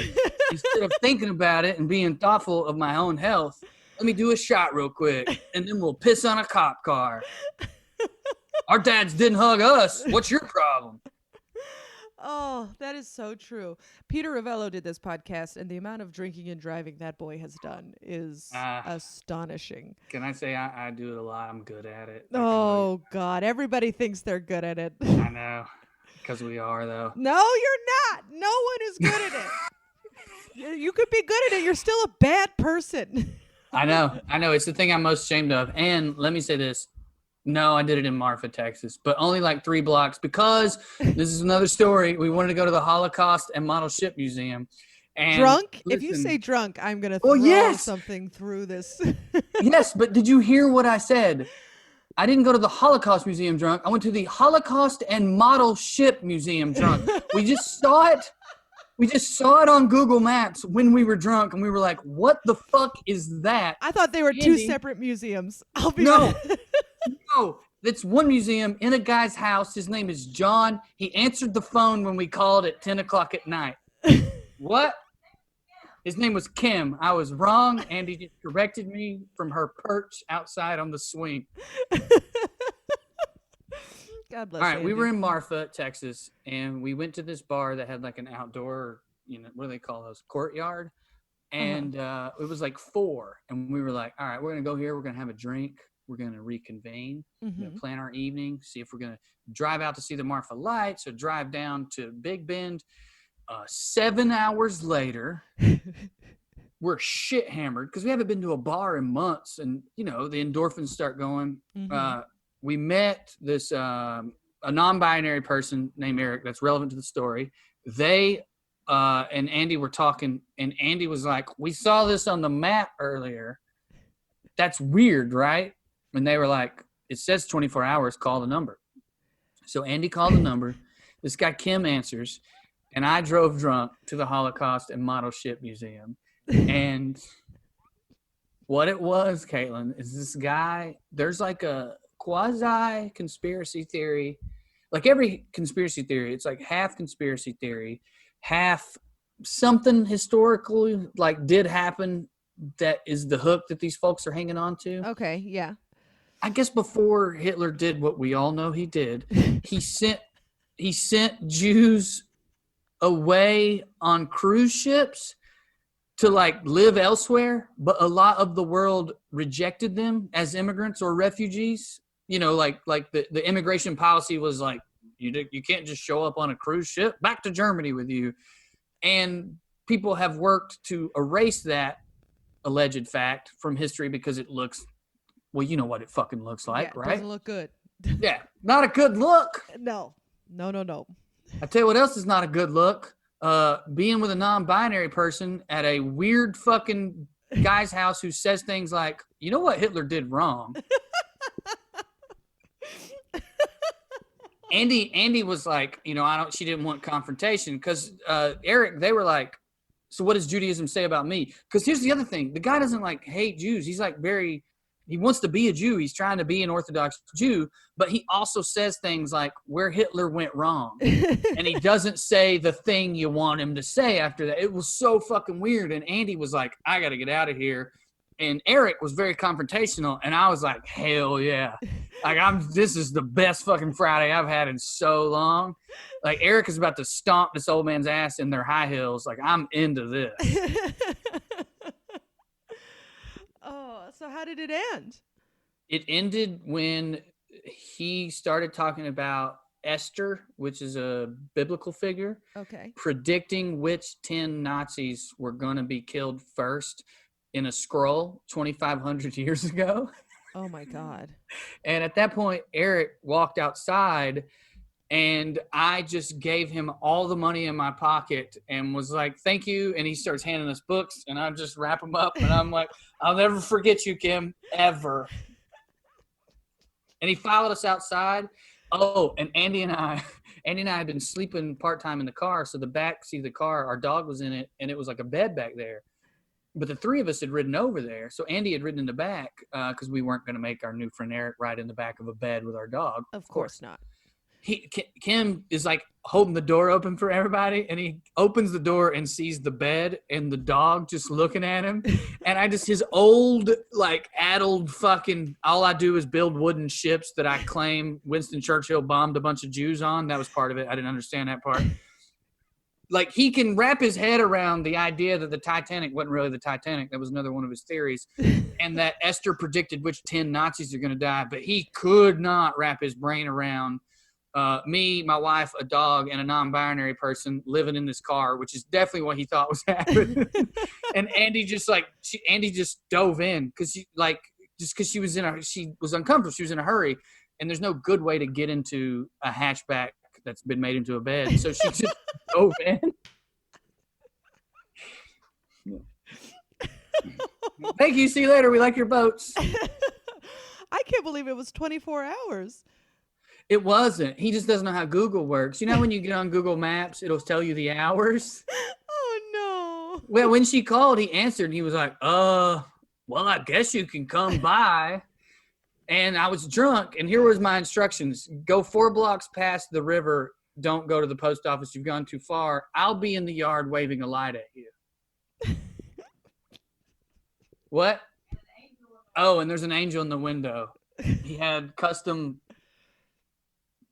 Instead of thinking about it and being thoughtful of my own health, let me do a shot real quick and then we'll piss on a cop car. Our dads didn't hug us. What's your problem? Oh, that is so true. Peter Ravello did this podcast, and the amount of drinking and driving that boy has done is astonishing. Can I say I do it a lot? I'm good at it. Oh, God. Everybody thinks they're good at it. I know. Because we are, though. No, you're not. No one is good at it. You could be good at it. You're still a bad person. I know. It's the thing I'm most ashamed of. And let me say this. No, I did it in Marfa, Texas, but only like 3 blocks because this is another story. We wanted to go to the Holocaust and Model Ship Museum. And drunk? Listen, if you say drunk, I'm going to throw something through this. Yes, but did you hear what I said? I didn't go to the Holocaust Museum drunk. I went to the Holocaust and Model Ship Museum drunk. We just saw it. We just saw it on Google Maps when we were drunk, and we were like, what the fuck is that? I thought they were 2 separate museums. I'll be honest. No, it's one museum in a guy's house. His name is John. He answered the phone when we called at 10 o'clock at night. What? His name was Kim. I was wrong. Andy just corrected me from her perch outside on the swing. God bless. All right, Andy. we were in Marfa, Texas, and we went to this bar that had like an outdoor, what do they call those? Courtyard. And it was like 4. And we were like, all right, we're going to go here. We're going to have a drink. We're going to reconvene, plan our evening, see if we're going to drive out to see the Marfa Lights or drive down to Big Bend. 7 hours later, we're shit hammered because we haven't been to a bar in months. And, the endorphins start going. We met this a non-binary person named Eric that's relevant to the story. They and Andy were talking, and Andy was like, we saw this on the map earlier. That's weird, right? And they were like, it says 24 hours, call the number. So Andy called the number. This guy, Kim, answers. And I drove drunk to the Holocaust and Model Ship Museum. And what it was, Caitlin, is this guy, there's like a quasi-conspiracy theory. Like every conspiracy theory, it's like half conspiracy theory, half something historically like did happen that is the hook that these folks are hanging on to. Okay, yeah. I guess before Hitler did what we all know he did, he sent Jews away on cruise ships to like live elsewhere, but a lot of the world rejected them as immigrants or refugees. Like the immigration policy was like, you can't just show up on a cruise ship, back to Germany with you. And people have worked to erase that alleged fact from history because it looks, well, you know what it fucking looks like, right? It doesn't look good. Yeah, not a good look. No. I tell you what else is not a good look. Being with a non-binary person at a weird fucking guy's house who says things like, you know what Hitler did wrong? Andy was like, she didn't want confrontation because Eric, they were like, so what does Judaism say about me? Because here's the other thing. The guy doesn't like hate Jews. He's like he wants to be a Jew. He's trying to be an Orthodox Jew, but he also says things like where Hitler went wrong. And he doesn't say the thing you want him to say after that. It was so fucking weird. And Andy was like, I got to get out of here. And Eric was very confrontational. And I was like, hell yeah. Like this is the best fucking Friday I've had in so long. Like Eric is about to stomp this old man's ass in their high heels. Like I'm into this. Oh, so how did it end? It ended when he started talking about Esther, which is a biblical figure, Okay. predicting which 10 Nazis were going to be killed first in a scroll 2,500 years ago. Oh my God. And at that point, Eric walked outside, and I just gave him all the money in my pocket and was like, thank you. And he starts handing us books, and I just wrap them up. And I'm like, I'll never forget you, Kim, ever. And he followed us outside. Oh, and Andy and I had been sleeping part-time in the car. So the back seat of the car, our dog was in it, and it was like a bed back there. But the three of us had ridden over there. So Andy had ridden in the back because we weren't going to make our new friend Eric ride in the back of a bed with our dog. Of course not. Kim is like holding the door open for everybody, and he opens the door and sees the bed and the dog just looking at him. And his old, like, addled fucking, all I do is build wooden ships that I claim Winston Churchill bombed a bunch of Jews on. That was part of it. I didn't understand that part. Like, he can wrap his head around the idea that the Titanic wasn't really the Titanic. That was another one of his theories. And that Esther predicted which 10 Nazis are going to die. But he could not wrap his brain around me, my wife, a dog, and a non-binary person living in this car, which is definitely what he thought was happening. And Andy just dove in because she was uncomfortable. She was in a hurry, and there's no good way to get into a hatchback that's been made into a bed. So she just dove in. Thank you. See you later. We like your boats. I can't believe it was 24 hours. It wasn't. He just doesn't know how Google works. You know, when you get on Google Maps, it'll tell you the hours. Oh, no. Well, when she called, he answered, and he was like, well, I guess you can come by. And I was drunk, and here was my instructions. Go 4 blocks past the river. Don't go to the post office. You've gone too far. I'll be in the yard waving a light at you. What? Oh, and there's an angel in the window. He had custom,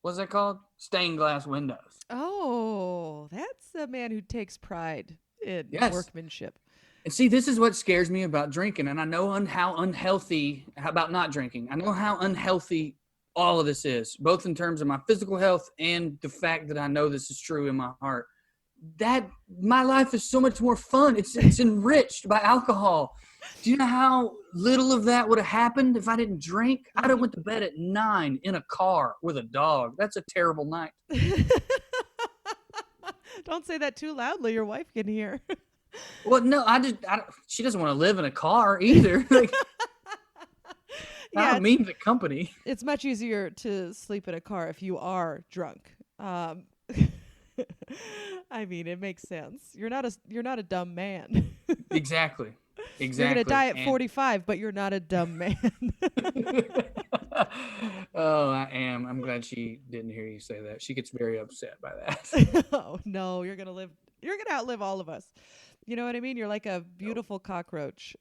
what's that called? Stained glass windows. Oh, that's a man who takes pride in workmanship. And see, this is what scares me about drinking. And I know how unhealthy, about not drinking. I know how unhealthy all of this is, both in terms of my physical health and the fact that I know this is true in my heart. That my life is so much more fun. It's enriched by alcohol. Do you know how little of that would have happened if I didn't drink? I'd have went to bed at 9 in a car with a dog. That's a terrible night. Don't say that too loudly. Your wife can hear. Well, no, she doesn't want to live in a car either. Like, I don't mean the company. It's much easier to sleep in a car if you are drunk. I mean, it makes sense. You're not a dumb man. Exactly. You're gonna die at 45, but you're not a dumb man. Oh, I am. I'm glad she didn't hear you say that. She gets very upset by that. Oh no, you're gonna outlive all of us. You know what I mean? You're like a beautiful cockroach.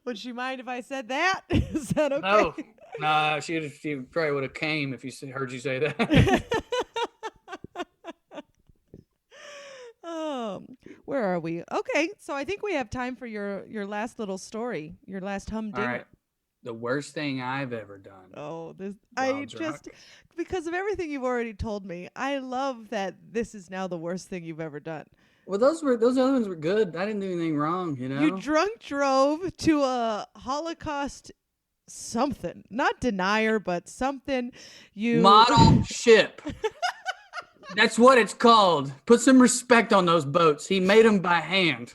Would she mind if I said that? Is that okay? No, she probably would have came if you heard you say that. Where are we? Okay, so I think we have time for your last little story, your last humdinger. All right. The worst thing I've ever done. Oh, drunk. Because of everything you've already told me, I love that this is now the worst thing you've ever done. Well, those other ones were good. I didn't do anything wrong, you know. You drunk drove to a Holocaust something, not denier, but something. Model ship. That's what it's called. Put some respect on those boats. He made them by hand.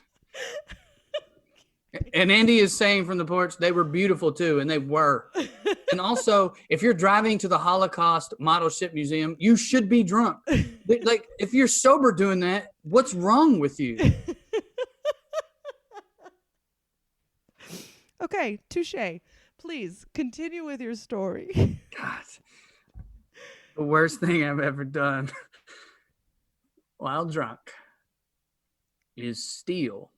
And Andy is saying from the porch, they were beautiful too, and they were. And also, if you're driving to the Holocaust Model Ship Museum, you should be drunk. Like, if you're sober doing that, what's wrong with you? Okay, touche. Please continue with your story. God, the worst thing I've ever done while drunk is steal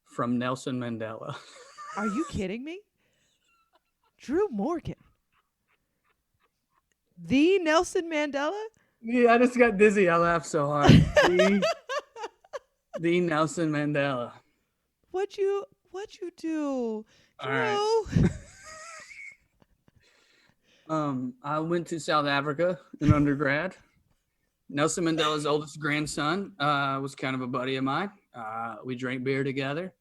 from Nelson Mandela. Are you kidding me? Drew Morgan. The Nelson Mandela? Yeah, I just got dizzy. I laughed so hard. The Nelson Mandela. What'd you do? Drew? All right. I went to South Africa in undergrad. Nelson Mandela's oldest grandson was kind of a buddy of mine. We drank beer together.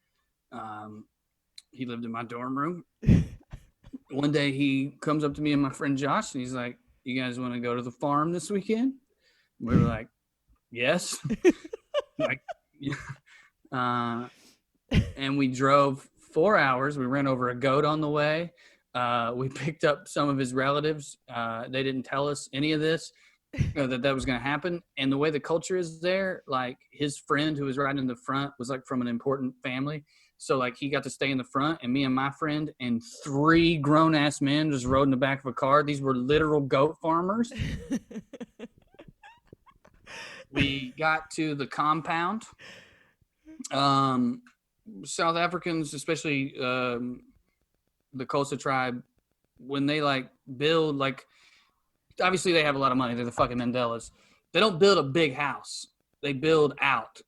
He lived in my dorm room. One day he comes up to me and my friend Josh, and he's like, "You guys want to go to the farm this weekend?" We were like, "Yes." Like, yeah. And we drove 4 hours. We ran over a goat on the way. We picked up some of his relatives. They didn't tell us any of this, that was going to happen. And the way the culture is there, like his friend who was riding in the front was like from an important family. So like he got to stay in the front, and me and my friend and 3 grown-ass men just rode in the back of a car. These were literal goat farmers. We got to the compound. South Africans, especially the Xhosa tribe, when they like build, like obviously they have a lot of money. They're the fucking Mandelas. They don't build a big house. They build out,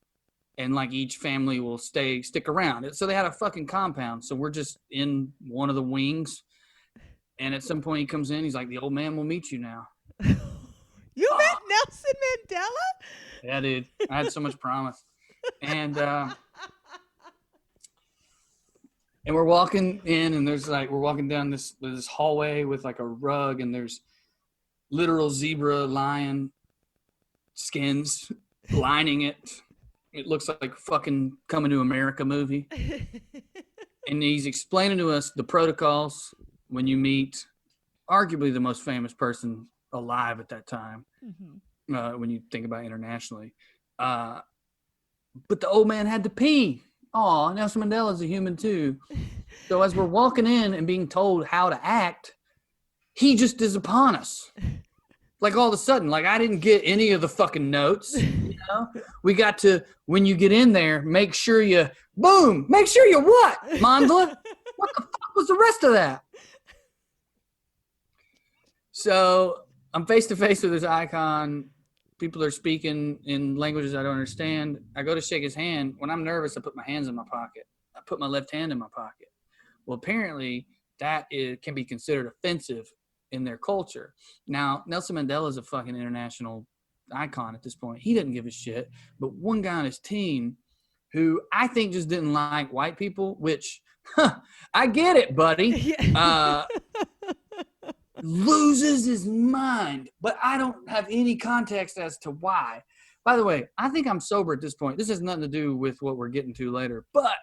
and like each family will stick around. So they had a fucking compound. So we're just in one of the wings, and at some point he comes in. He's like, "The old man will meet you now." You met Nelson Mandela? Yeah, dude. I had so much promise. And we're walking in, and we're walking down this hallway with like a rug, and there's literal zebra lion skins lining it. It looks like fucking Coming to America movie. And he's explaining to us the protocols when you meet arguably the most famous person alive at that time, when you think about internationally. But the old man had to pee. Oh, Nelson Mandela's a human too. So as we're walking in and being told how to act, he just is upon us. Like all of a sudden, like I didn't get any of the fucking notes. You know, we got to, when you get in there, make sure you what? Mandela? What the fuck was the rest of that? So I'm face to face with this icon. People are speaking in languages I don't understand. I go to shake his hand. When I'm nervous, I put my hands in my pocket. I put my left hand in my pocket. Well, apparently that can be considered offensive in their culture. Now, Nelson Mandela is a fucking international icon at this point. He doesn't give a shit. But one guy on his team who I think just didn't like white people, which, I get it, buddy. Loses his mind, but I don't have any context as to why. By the way, I think I'm sober at this point. This has nothing to do with what we're getting to later, but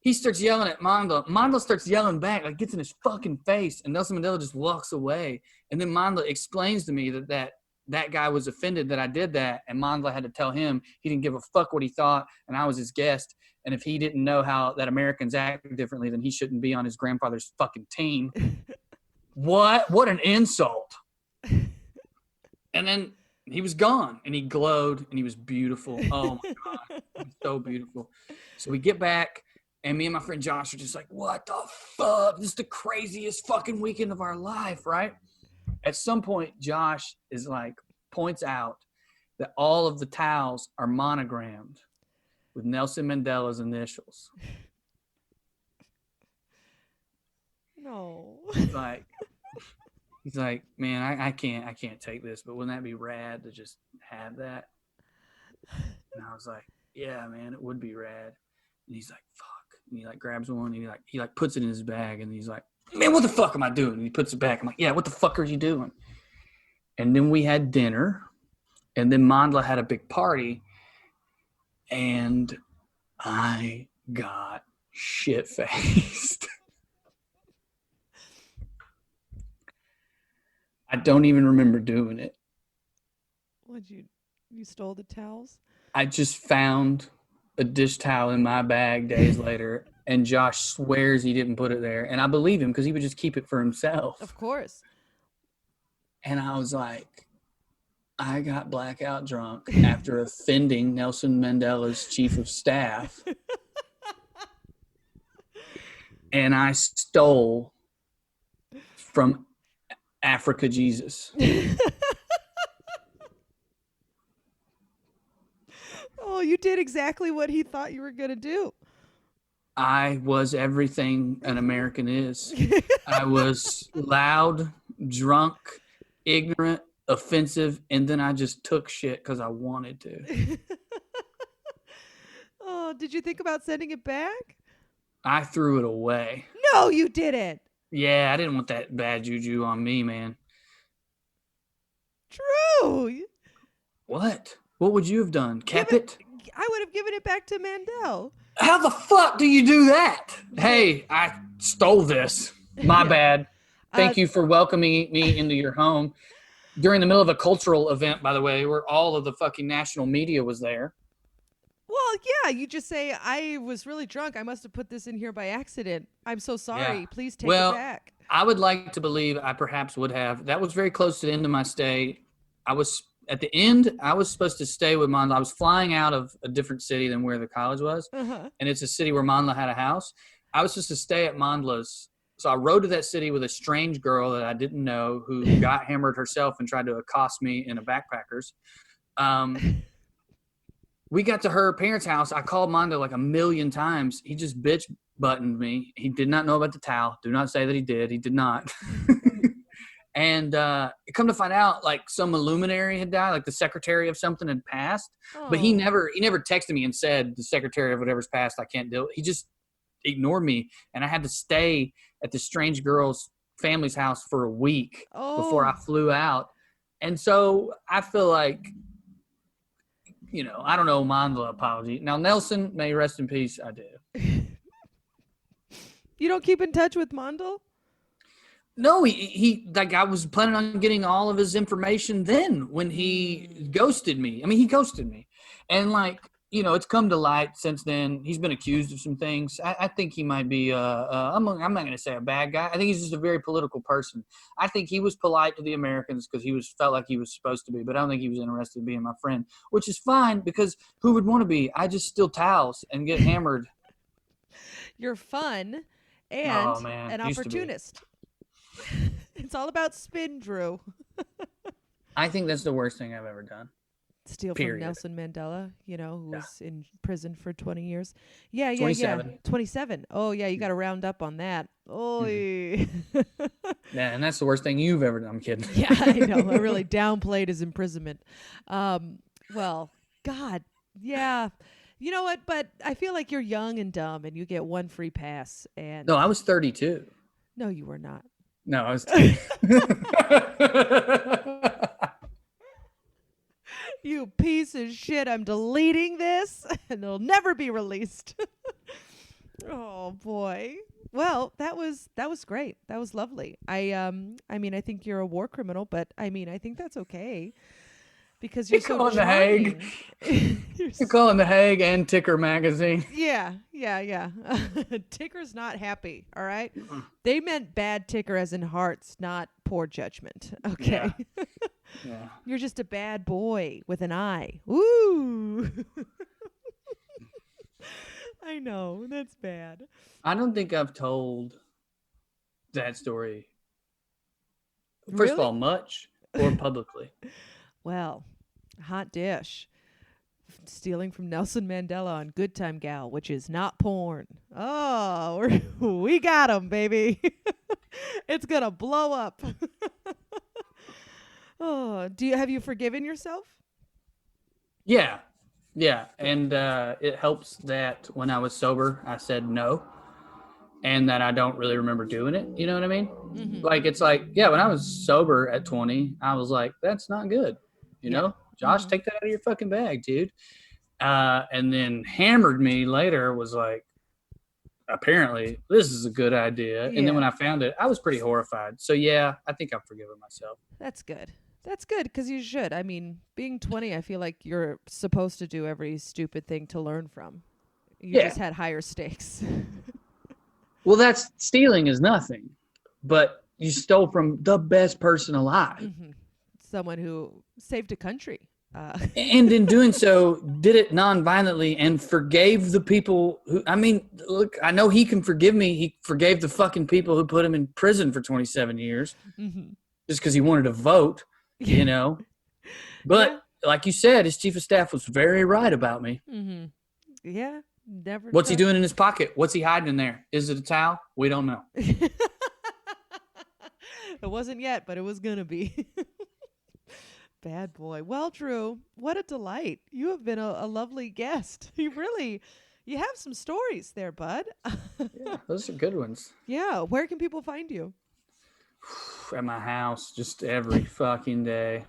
he starts yelling at Mandela. Mandela starts yelling back, like gets in his fucking face, and Nelson Mandela just walks away. And then Mandela explains to me that guy was offended that I did that, and Mandela had to tell him he didn't give a fuck what he thought, and I was his guest, and if he didn't know how that Americans act differently, then he shouldn't be on his grandfather's fucking team. What an insult. And then he was gone, and he glowed, and he was beautiful. Oh my God. He was so beautiful. So we get back, and me and my friend Josh are just like, what the fuck? This is the craziest fucking weekend of our life, right? At some point, Josh is like, points out that all of the towels are monogrammed with Nelson Mandela's initials. No. He's like, man, I can't take this, but wouldn't that be rad to just have that? And I was like, yeah, man, it would be rad. And he's like, fuck. And he like grabs one, and he puts it in his bag, and he's like, man, what the fuck am I doing? And he puts it back. I'm like, yeah, what the fuck are you doing? And then we had dinner, and then Mandela had a big party, and I got shit-faced. I don't even remember doing it. What'd you stole the towels? I just found a dish towel in my bag days later, and Josh swears he didn't put it there. And I believe him because he would just keep it for himself. Of course. And I was like, I got blackout drunk after offending Nelson Mandela's chief of staff. And I stole from Africa Jesus. Oh, you did exactly what he thought you were going to do. I was everything an American is. I was loud, drunk, ignorant, offensive, and then I just took shit because I wanted to. Oh, did you think about sending it back? I threw it away. No, you didn't. Yeah, I didn't want that bad juju on me, man. True. What? What would you have done? Kept it? I would have given it back to Mandel. How the fuck do you do that? Hey, I stole this. My bad. Thank you for welcoming me into your home during the middle of a cultural event, by the way, where all of the fucking national media was there. Well, yeah, you just say, I was really drunk. I must have put this in here by accident. I'm so sorry. Yeah. Please take it back. I would like to believe I perhaps would have. That was very close to the end of my stay. At the end, I was supposed to stay with Mandla. I was flying out of a different city than where the college was, and it's a city where Mandla had a house. I was supposed to stay at Mandla's. So I rode to that city with a strange girl that I didn't know who got hammered herself and tried to accost me in a backpackers. We got to her parents' house. I called Mondo like 1,000,000 times. He just bitch buttoned me. He did not know about the towel. Do not say that he did. He did not. And come to find out, like some luminary had died, like the secretary of something had passed. Oh. But he never texted me and said the secretary of whatever's passed, I can't do it. He just ignored me, and I had to stay at this strange girl's family's house for a week before I flew out. And so I feel like, I don't know, Mandla apology. Now, Nelson, may rest in peace, I do. You don't keep in touch with Mandel? No, he like I was planning on getting all of his information then when he ghosted me. I mean, he ghosted me. And it's come to light since then. He's been accused of some things. I think he might be, I'm not going to say a bad guy. I think he's just a very political person. I think he was polite to the Americans because he felt like he was supposed to be, but I don't think he was interested in being my friend, which is fine because who would want to be? I just steal towels and get hammered. You're fun and an opportunist. It's all about spin, Drew. I think that's the worst thing I've ever done. Steal from Nelson Mandela, who was in prison for 20 years. Yeah, 27. 27. Oh, yeah, you got to round up on that. Oh, yeah, and that's the worst thing you've ever done. I'm kidding. Yeah, I know. I really downplayed his imprisonment. Well, God, yeah. You know what? But I feel like you're young and dumb, and you get one free pass. And no, I was 32. No, you were not. No, I was. You piece of shit. I'm deleting this and it'll never be released. Oh boy. Well, that was great. That was lovely. I mean, I think you're a war criminal, but I mean, I think that's okay because you're so charming. You're calling the Hague and Ticker magazine. Yeah. Ticker's not happy. All right. They meant bad ticker as in hearts, not poor judgment. Okay. Yeah. You're just a bad boy with an eye. Ooh. I know. That's bad. I don't think I've told that story. First of all, much or publicly. Well, hot dish. Stealing from Nelson Mandela on Good Time Gal, which is not porn. Oh, we got him, baby. It's going to blow up. Oh, have you forgiven yourself? Yeah. And it helps that when I was sober, I said no. And that I don't really remember doing it. You know what I mean? Mm-hmm. Like, it's like, yeah, when I was sober at 20, I was like, that's not good. You know? Josh, take that out of your fucking bag, dude. And then hammered me later was like, apparently, this is a good idea. Yeah. And then when I found it, I was pretty horrified. So, yeah, I think I've forgiven myself. That's good. That's good because you should. I mean, being 20, I feel like you're supposed to do every stupid thing to learn from. You just had higher stakes. Well, stealing is nothing, but you stole from the best person alive. Mm-hmm. Someone who saved a country. And in doing so, did it non-violently and forgave the people who, I mean, look, I know he can forgive me. He forgave the fucking people who put him in prison for 27 years just because he wanted to vote. You know, but like you said, his chief of staff was very right about me. Mm-hmm. Yeah, never. What's he doing in his pocket? What's he hiding in there? Is it a towel? We don't know. It wasn't yet, but it was going to be. Bad boy. Well, Drew, what a delight. You have been a lovely guest. You have some stories there, bud. Yeah, those are good ones. Yeah. Where can people find you? At my house, just every fucking day.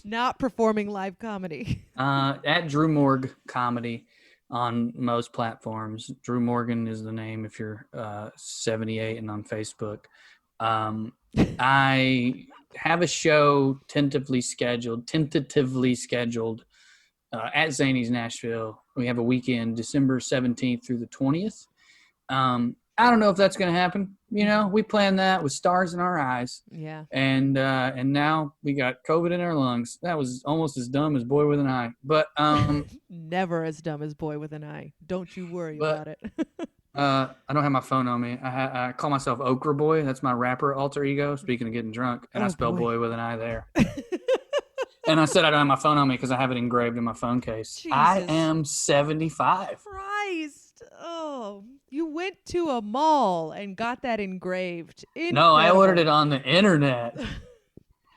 Not performing live comedy. At Drew Morg Comedy on most platforms. Drew Morgan is the name if you're 78 and on Facebook. I have a show tentatively scheduled at Zany's Nashville. We have a weekend, December 17th through the 20th. I don't know if that's going to happen. You know, we planned that with stars in our eyes. Yeah. And now we got COVID in our lungs. That was almost as dumb as Boy with an Eye. But never as dumb as Boy with an Eye. Don't you worry about it. I don't have my phone on me. I call myself Okra Boy. That's my rapper alter ego. Speaking of getting drunk, and I spell boy with an I there. And I said I don't have my phone on me because I have it engraved in my phone case. Jesus. I am 75. Christ. Oh, you went to a mall and got that engraved. Incredible. No, I ordered it on the internet.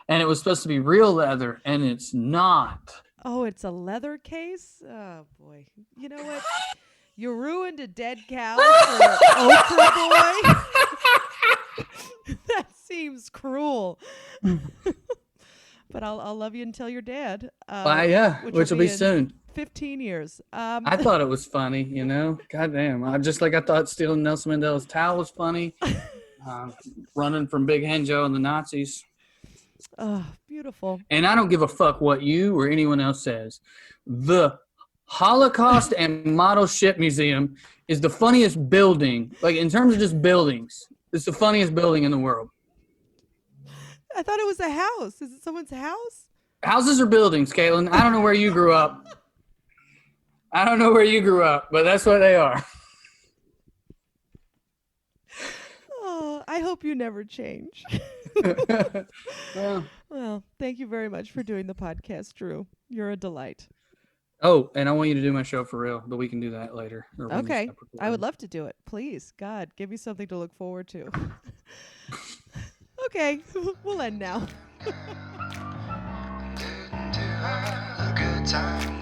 And it was supposed to be real leather, and it's not. Oh, it's a leather case? Oh, boy. You know what? You ruined a dead cow for Okra Boy? That seems cruel. But I'll love you until you're dead. Yeah, which will be soon. 15 years. I thought it was funny, you know. Goddamn. I thought stealing Nelson Mandela's towel was funny. Running from Big Henjo and the Nazis. Oh, beautiful. And I don't give a fuck what you or anyone else says. The Holocaust and Model Ship Museum is the funniest building. Like, in terms of just buildings, it's the funniest building in the world. I thought it was a house. Is it someone's house? Houses are buildings, Caitlin. I don't know where you grew up. But that's what they are. Oh, I hope you never change. Well, thank you very much for doing the podcast, Drew. You're a delight. Oh, and I want you to do my show for real, but we can do that later. Okay. I would love to do it. Please, God, give me something to look forward to. Okay, we'll end now. Didn't do a good time.